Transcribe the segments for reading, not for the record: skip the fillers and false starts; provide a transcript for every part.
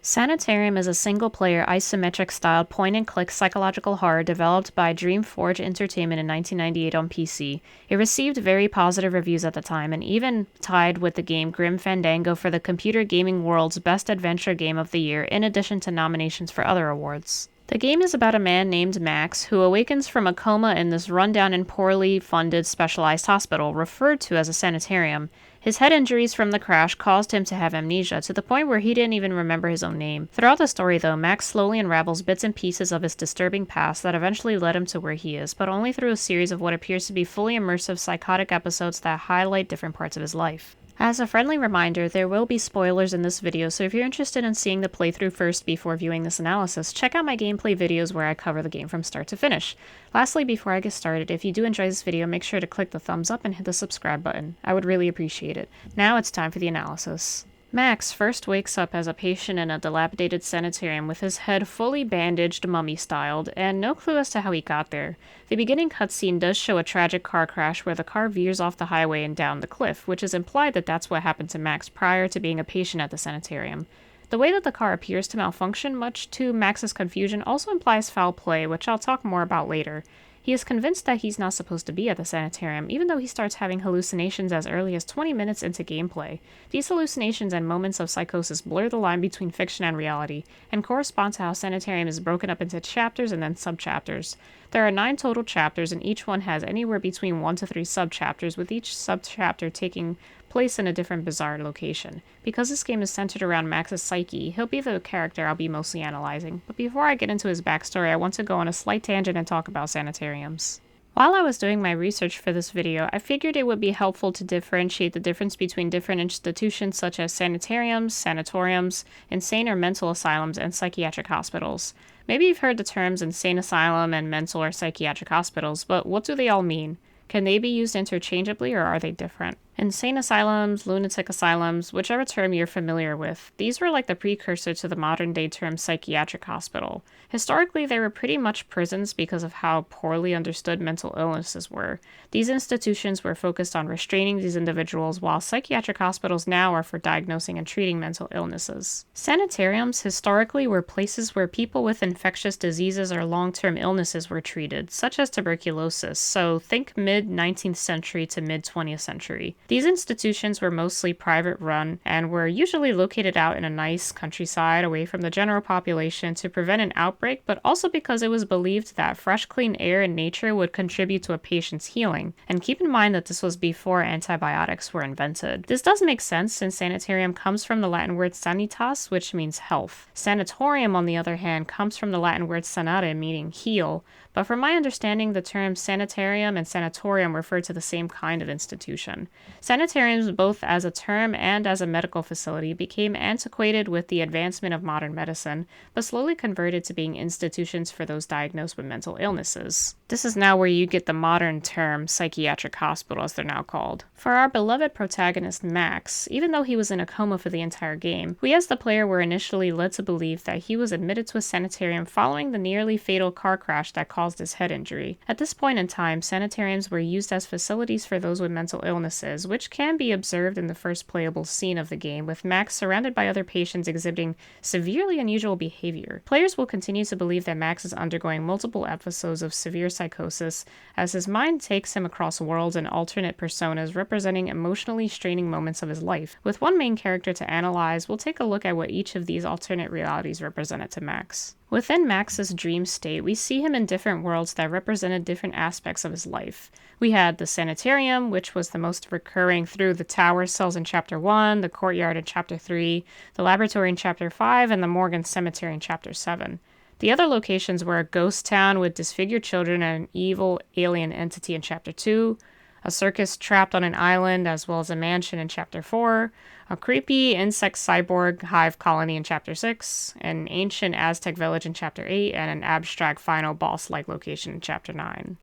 Sanitarium is a single-player, isometric-styled point-and-click psychological horror developed by Dreamforge Entertainment in 1998 on PC. It received very positive reviews at the time, and even tied with the game Grim Fandango for the computer gaming world's Best Adventure Game of the Year, in addition to nominations for other awards. The game is about a man named Max who awakens from a coma in this rundown and poorly funded specialized hospital, referred to as a sanitarium. His head injuries from the crash caused him to have amnesia, to the point where he didn't even remember his own name. Throughout the story, though, Max slowly unravels bits and pieces of his disturbing past that eventually led him to where he is, but only through a series of what appears to be fully immersive psychotic episodes that highlight different parts of his life. As a friendly reminder, there will be spoilers in this video, so if you're interested in seeing the playthrough first before viewing this analysis, check out my gameplay videos where I cover the game from start to finish. Lastly, before I get started, if you do enjoy this video, make sure to click the thumbs up and hit the subscribe button. I would really appreciate it. Now it's time for the analysis. Max first wakes up as a patient in a dilapidated sanitarium with his head fully bandaged, mummy-styled, and no clue as to how he got there. The beginning cutscene does show a tragic car crash where the car veers off the highway and down the cliff, which is implied that that's what happened to Max prior to being a patient at the sanitarium. The way that the car appears to malfunction, much to Max's confusion, also implies foul play, which I'll talk more about later. He is convinced that he's not supposed to be at the sanitarium, even though he starts having hallucinations as early as 20 minutes into gameplay. These hallucinations and moments of psychosis blur the line between fiction and reality, and correspond to how Sanitarium is broken up into chapters and then subchapters. There are 9 total chapters, and each one has anywhere between 1 to 3 subchapters, with each subchapter taking place in a different bizarre location. Because this game is centered around Max's psyche, he'll be the character I'll be mostly analyzing. But before I get into his backstory, I want to go on a slight tangent and talk about sanitariums. While I was doing my research for this video, I figured it would be helpful to differentiate the difference between different institutions such as sanitariums, sanatoriums, insane or mental asylums, and psychiatric hospitals. Maybe you've heard the terms insane asylum and mental or psychiatric hospitals, but what do they all mean? Can they be used interchangeably, or are they different? Insane asylums, lunatic asylums, whichever term you're familiar with, these were like the precursor to the modern-day term psychiatric hospital. Historically, they were pretty much prisons because of how poorly understood mental illnesses were. These institutions were focused on restraining these individuals, while psychiatric hospitals now are for diagnosing and treating mental illnesses. Sanitariums historically were places where people with infectious diseases or long-term illnesses were treated, such as tuberculosis, so think mid-19th century to mid-20th century. These institutions were mostly private run and were usually located out in a nice countryside away from the general population to prevent an outbreak, but also because it was believed that fresh, clean air in nature would contribute to a patient's healing. And keep in mind that this was before antibiotics were invented. This does make sense since sanitarium comes from the Latin word sanitas, which means health. Sanatorium, on the other hand, comes from the Latin word sanare, meaning heal. But from my understanding, the terms sanitarium and sanatorium refer to the same kind of institution. Sanitariums, both as a term and as a medical facility, became antiquated with the advancement of modern medicine, but slowly converted to being institutions for those diagnosed with mental illnesses. This is now where you get the modern term psychiatric hospital, as they're now called. For our beloved protagonist Max, even though he was in a coma for the entire game, we as the player were initially led to believe that he was admitted to a sanitarium following the nearly fatal car crash that caused his head injury. At this point in time, sanitariums were used as facilities for those with mental illnesses, which can be observed in the first playable scene of the game, with Max surrounded by other patients exhibiting severely unusual behavior. Players will continue to believe that Max is undergoing multiple episodes of severe psychosis as his mind takes him across worlds and alternate personas representing emotionally straining moments of his life. With one main character to analyze, we'll take a look at what each of these alternate realities represented to Max. Within Max's dream state, we see him in different worlds that represented different aspects of his life. We had the sanitarium, which was the most recurring through the tower cells in Chapter 1, the courtyard in Chapter 3, the laboratory in Chapter 5, and the morgue and cemetery in Chapter 7. The other locations were a ghost town with disfigured children and an evil alien entity in Chapter 2, a circus trapped on an island, as well as a mansion in Chapter 4, a creepy insect cyborg hive colony in Chapter 6, an ancient Aztec village in Chapter 8, and an abstract final boss-like location in Chapter 9.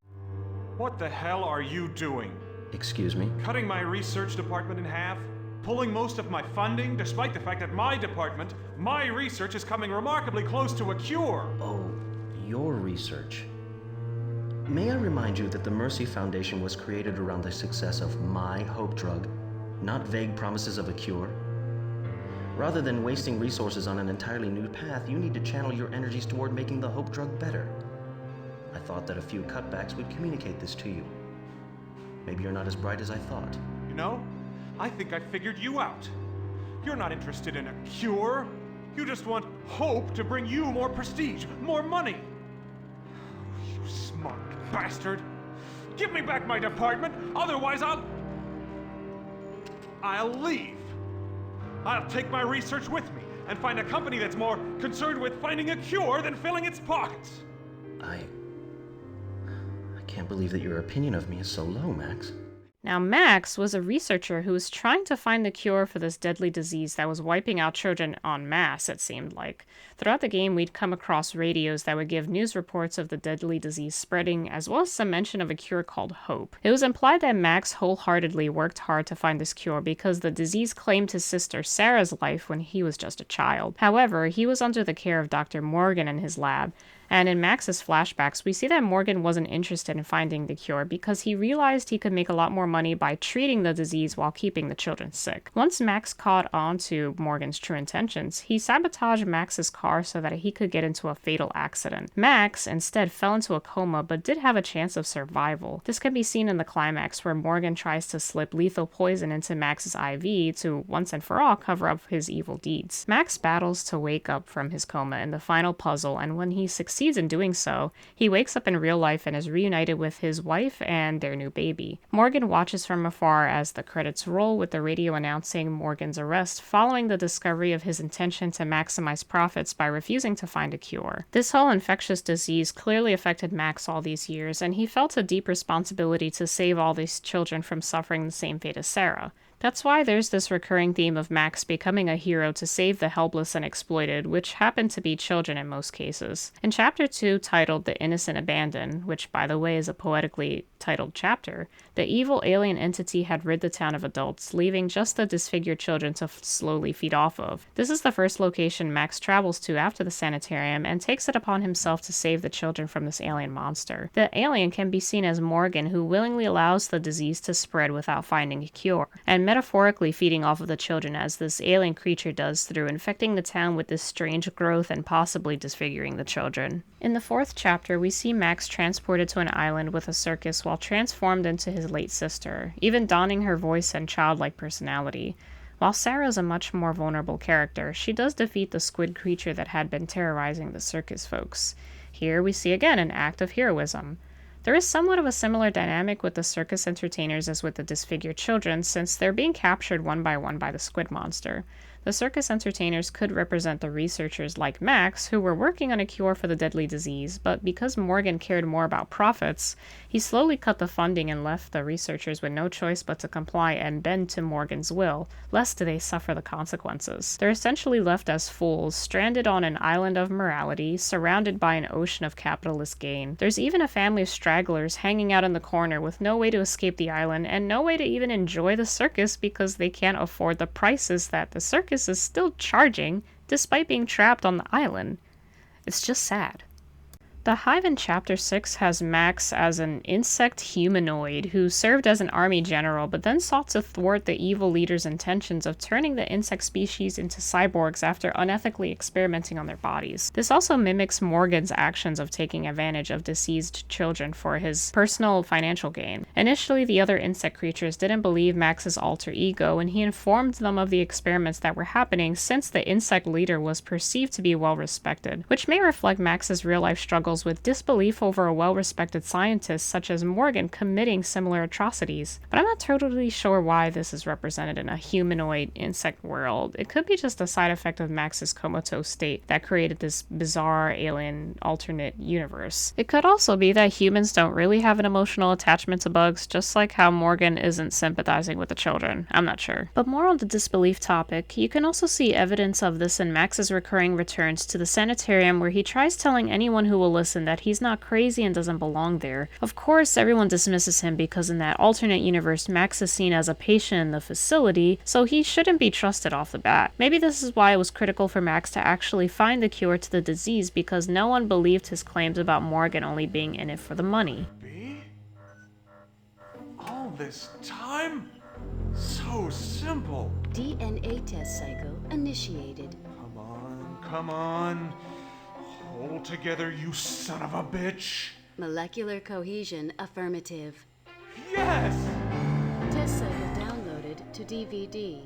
What the hell are you doing? Excuse me? Cutting my research department in half? Pulling most of my funding, despite the fact that my department, my research is coming remarkably close to a cure? Oh, your research. May I remind you that the Mercy Foundation was created around the success of my hope drug, not vague promises of a cure? Rather than wasting resources on an entirely new path, you need to channel your energies toward making the Hope drug better. I thought that a few cutbacks would communicate this to you. Maybe you're not as bright as I thought. You know, I think I figured you out. You're not interested in a cure. You just want hope to bring you more prestige, more money. You smart bastard. Give me back my department, otherwise I'll leave. I'll take my research with me and find a company that's more concerned with finding a cure than filling its pockets. I can't believe that your opinion of me is so low, Max. Now, Max was a researcher who was trying to find the cure for this deadly disease that was wiping out children en masse, it seemed like. Throughout the game, we'd come across radios that would give news reports of the deadly disease spreading, as well as some mention of a cure called Hope. It was implied that Max wholeheartedly worked hard to find this cure because the disease claimed his sister Sarah's life when he was just a child. However, he was under the care of Dr. Morgan in his lab, and in Max's flashbacks, we see that Morgan wasn't interested in finding the cure because he realized he could make a lot more money by treating the disease while keeping the children sick. Once Max caught on to Morgan's true intentions, he sabotaged Max's car so that he could get into a fatal accident. Max instead fell into a coma but did have a chance of survival. This can be seen in the climax where Morgan tries to slip lethal poison into Max's IV to once and for all cover up his evil deeds. Max battles to wake up from his coma in the final puzzle, and when he succeeds in doing so, he wakes up in real life and is reunited with his wife and their new baby. Morgan watches from afar as the credits roll, with the radio announcing Morgan's arrest following the discovery of his intention to maximize profits by refusing to find a cure. This whole infectious disease clearly affected Max all these years, and he felt a deep responsibility to save all these children from suffering the same fate as Sarah. That's why there's this recurring theme of Max becoming a hero to save the helpless and exploited, which happen to be children in most cases. In Chapter 2, titled The Innocent Abandoned, which by the way is a poetically titled chapter, the evil alien entity had rid the town of adults, leaving just the disfigured children to slowly feed off of. This is the first location Max travels to after the sanitarium and takes it upon himself to save the children from this alien monster. The alien can be seen as Morgan, who willingly allows the disease to spread without finding a cure, and metaphorically feeding off of the children as this alien creature does through infecting the town with this strange growth and possibly disfiguring the children. In the 4th chapter, we see Max transported to an island with a circus while transformed into his late sister, even donning her voice and childlike personality. While Sarah is a much more vulnerable character, she does defeat the squid creature that had been terrorizing the circus folks. Here we see again an act of heroism. There is somewhat of a similar dynamic with the circus entertainers as with the disfigured children, since they're being captured one by the squid monster. The circus entertainers could represent the researchers like Max, who were working on a cure for the deadly disease, but because Morgan cared more about profits, he slowly cut the funding and left the researchers with no choice but to comply and bend to Morgan's will, lest they suffer the consequences. They're essentially left as fools, stranded on an island of morality, surrounded by an ocean of capitalist gain. There's even a family of stragglers hanging out in the corner with no way to escape the island and no way to even enjoy the circus because they can't afford the prices that the circus is still charging despite being trapped on the island. It's just sad. The Hive in Chapter 6 has Max as an insect humanoid who served as an army general but then sought to thwart the evil leader's intentions of turning the insect species into cyborgs after unethically experimenting on their bodies. This also mimics Morgan's actions of taking advantage of deceased children for his personal financial gain. Initially, the other insect creatures didn't believe Max's alter ego, and he informed them of the experiments that were happening since the insect leader was perceived to be well respected, which may reflect Max's real-life struggles with disbelief over a well-respected scientist such as Morgan committing similar atrocities. But I'm not totally sure why this is represented in a humanoid insect world. It could be just a side effect of Max's comatose state that created this bizarre alien alternate universe. It could also be that humans don't really have an emotional attachment to bugs, just like how Morgan isn't sympathizing with the children. I'm not sure. But more on the disbelief topic, you can also see evidence of this in Max's recurring returns to the sanitarium, where he tries telling anyone who will listen that he's not crazy and doesn't belong there. Of course, everyone dismisses him because in that alternate universe, Max is seen as a patient in the facility, so he shouldn't be trusted off the bat. Maybe this is why it was critical for Max to actually find the cure to the disease, because no one believed his claims about Morgan only being in it for the money. B? All this time? So simple. DNA test cycle initiated. Come on, come on. Hold together, you son of a bitch. Molecular cohesion affirmative. Yes! Test cycle downloaded to DVD.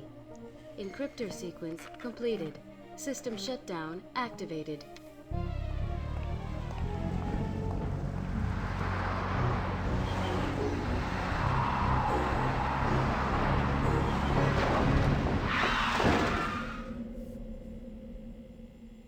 Encryptor sequence completed. System shutdown activated.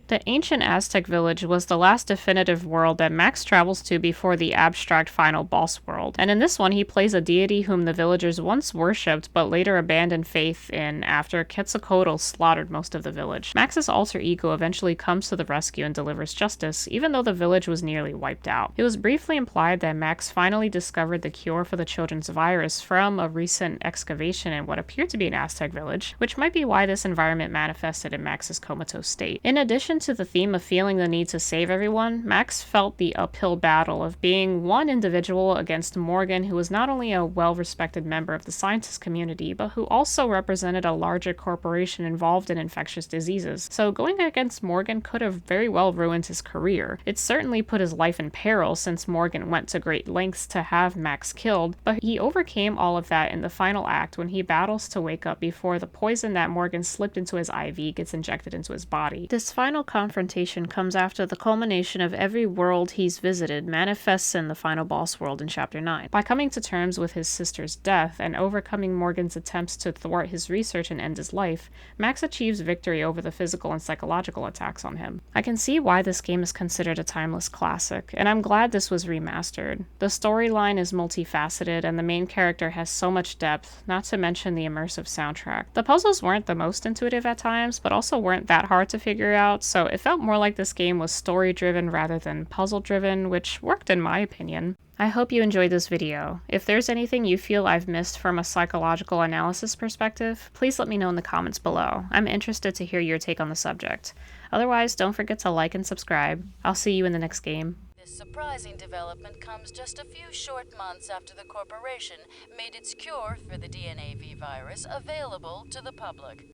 The ancient Aztec village was the last definitive world that Max travels to before the abstract final boss world, and in this one he plays a deity whom the villagers once worshipped but later abandoned faith in after Quetzalcoatl slaughtered most of the village. Max's alter ego eventually comes to the rescue and delivers justice, even though the village was nearly wiped out. It was briefly implied that Max finally discovered the cure for the children's virus from a recent excavation in what appeared to be an Aztec village, which might be why this environment manifested in Max's comatose state. In addition to the theme of feeling the need to save everyone, Max felt the uphill battle of being one individual against Morgan, who was not only a well-respected member of the scientist community, but who also represented a larger corporation involved in infectious diseases. So going against Morgan could have very well ruined his career. It certainly put his life in peril since Morgan went to great lengths to have Max killed, but he overcame all of that in the final act when he battles to wake up before the poison that Morgan slipped into his IV gets injected into his body. This final confrontation comes after the culmination of every world he's visited manifests in the final boss world in Chapter 9. By coming to terms with his sister's death and overcoming Morgan's attempts to thwart his research and end his life, Max achieves victory over the physical and psychological attacks on him. I can see why this game is considered a timeless classic, and I'm glad this was remastered. The storyline is multifaceted and the main character has so much depth, not to mention the immersive soundtrack. The puzzles weren't the most intuitive at times, but also weren't that hard to figure out, so it felt more like this game was story-driven rather than puzzle-driven, which worked in my opinion. I hope you enjoyed this video. If there's anything you feel I've missed from a psychological analysis perspective, please let me know in the comments below. I'm interested to hear your take on the subject. Otherwise, don't forget to like and subscribe. I'll see you in the next game. This surprising development comes just a few short months after the corporation made its cure for the DNA V virus available to the public.